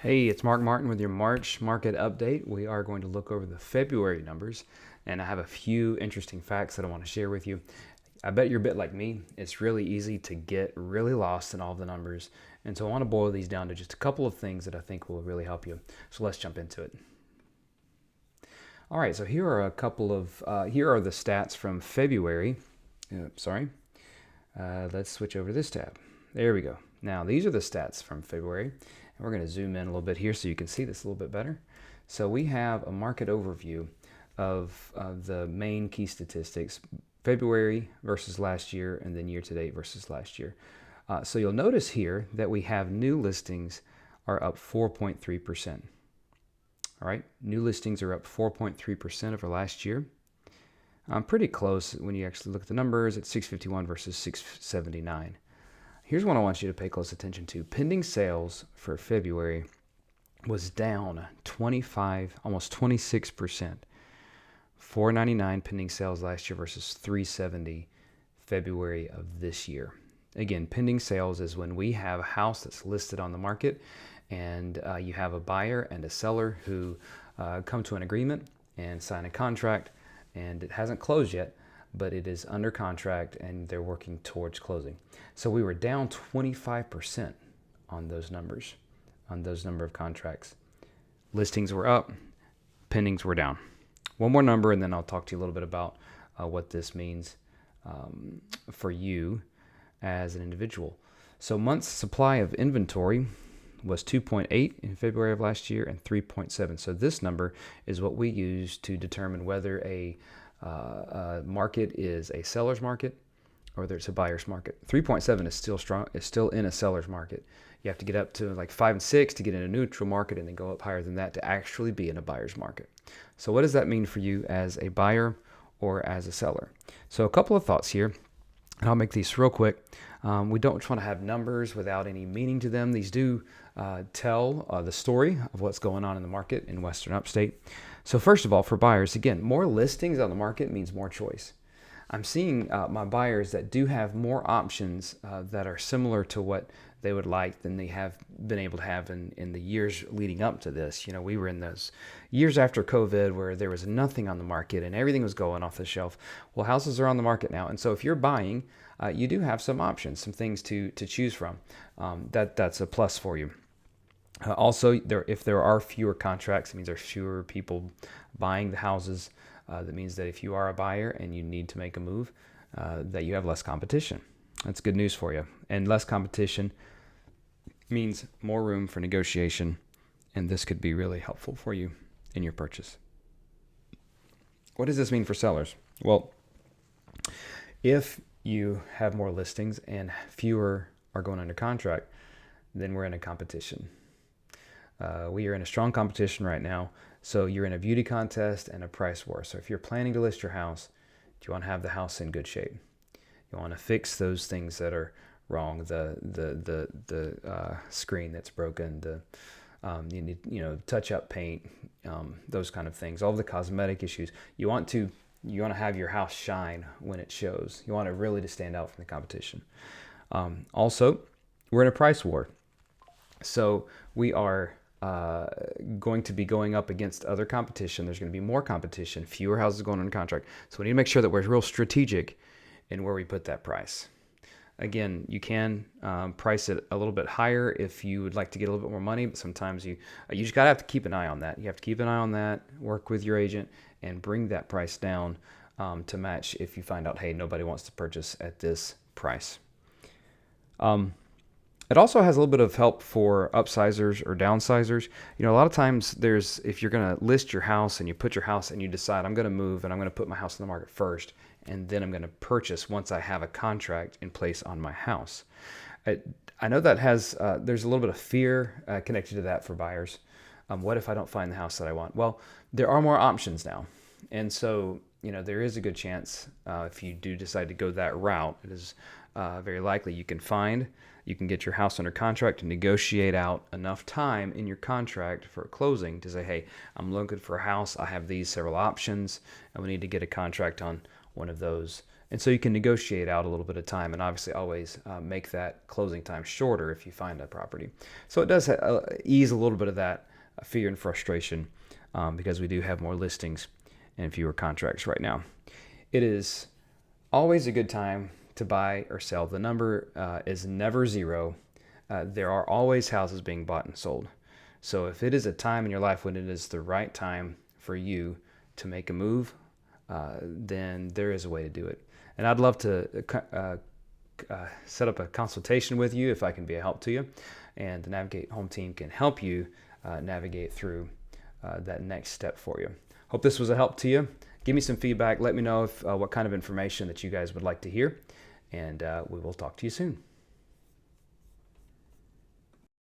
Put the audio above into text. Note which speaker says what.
Speaker 1: Hey, it's Mark Martin with your March market update. We are going to look over the February numbers, and I have a few interesting facts that I want to share with you. I bet you're a bit like me. It's really easy to get really lost in all of the numbers, and so I want to boil these down to just a couple of things that I think will really help you. So let's jump into it. All right, so here are here are the stats from February. Let's switch over to this tab. There we go. Now these are the stats from February. And we're going to zoom in a little bit here so you can see this a little bit better. So we have a market overview of the main key statistics, February versus last year, and then year to date versus last year. So you'll notice here that we have new listings are up 4.3%. All right, new listings are up 4.3% over last year. Pretty close when you actually look at the numbers at 651 versus 679. Here's one I want you to pay close attention to. Pending sales for February was down 25, almost 26%. 499 pending sales last year versus 370 February of this year. Again, pending sales is when we have a house that's listed on the market and you have a buyer and a seller who come to an agreement and sign a contract, and it hasn't closed yet, but it is under contract and they're working towards closing. So we were down 25% on those numbers, on those number of contracts. Listings were up, pendings were down. One more number, and then I'll talk to you a little bit about what this means for you as an individual. So months supply of inventory was 2.8 in February of last year and 3.7. So this number is what we use to determine whether a market is a seller's market or whether it's a buyer's market. 3.7 is still strong, is still in a seller's market. You have to get up to like 5 and 6 to get in a neutral market, and then go up higher than that to actually be in a buyer's market. So what does that mean for you as a buyer or as a seller? So a couple of thoughts here, and I'll make these real quick. We don't want to have numbers without any meaning to them. These do tell the story of what's going on in the market in Western Upstate. So first of all, for buyers, again, more listings on the market means more choice. I'm seeing my buyers that do have more options that are similar to what they would like than they have been able to have in the years leading up to this. You know, we were in those years after COVID where there was nothing on the market and everything was going off the shelf. Well, houses are on the market now. And so if you're buying, you do have some options, some things to choose from. That's a plus for you. Also, if there are fewer contracts, it means there are fewer people buying the houses. That means that if you are a buyer and you need to make a move, that you have less competition. That's good news for you. And less competition means more room for negotiation, and this could be really helpful for you in your purchase. What does this mean for sellers? Well, if you have more listings and fewer are going under contract, then we're in a competition. We are in a strong competition right now. So you're in a beauty contest and a price war. So if you're planning to list your house, do you want to have the house in good shape? You want to fix those things that are wrong, the screen that's broken, you need touch up paint, those kind of things, all the cosmetic issues. You want to have your house shine when it shows. You want it really to stand out from the competition. Also, we're in a price war. So we are going to be going up against other competition. There's going to be more competition, fewer houses going under contract. So we need to make sure that we're real strategic in where we put that price. Again, you can price it a little bit higher if you would like to get a little bit more money, but sometimes you just gotta have to keep an eye on that. You have to keep an eye on that, work with your agent, and bring that price down to match if you find out, hey, nobody wants to purchase at this price. It also has a little bit of help for upsizers or downsizers. You know, a lot of times if you're going to list your house and you put your house and you decide, I'm going to move and I'm going to put my house in the market first, and then I'm going to purchase once I have a contract in place on my house. I know that there's a little bit of fear connected to that for buyers. What if I don't find the house that I want? Well, there are more options now. And so, there is a good chance if you do decide to go that route, it is very likely you can get your house under contract and negotiate out enough time in your contract for closing to say, hey, I'm looking for a house. I have these several options, and we need to get a contract on one of those And so you can negotiate out a little bit of time, and obviously always make that closing time shorter if you find a property. So it does ease a little bit of that fear and frustration because we do have more listings and fewer contracts right now. It is always a good time to buy or sell. The number is never zero. There are always houses being bought and sold. So if it is a time in your life when it is the right time for you to make a move, then there is a way to do it. And I'd love to set up a consultation with you if I can be a help to you. And the Navigate Home team can help you navigate through that next step for you. Hope this was a help to you. Give me some feedback. Let me know what kind of information that you guys would like to hear. And we will talk to you soon.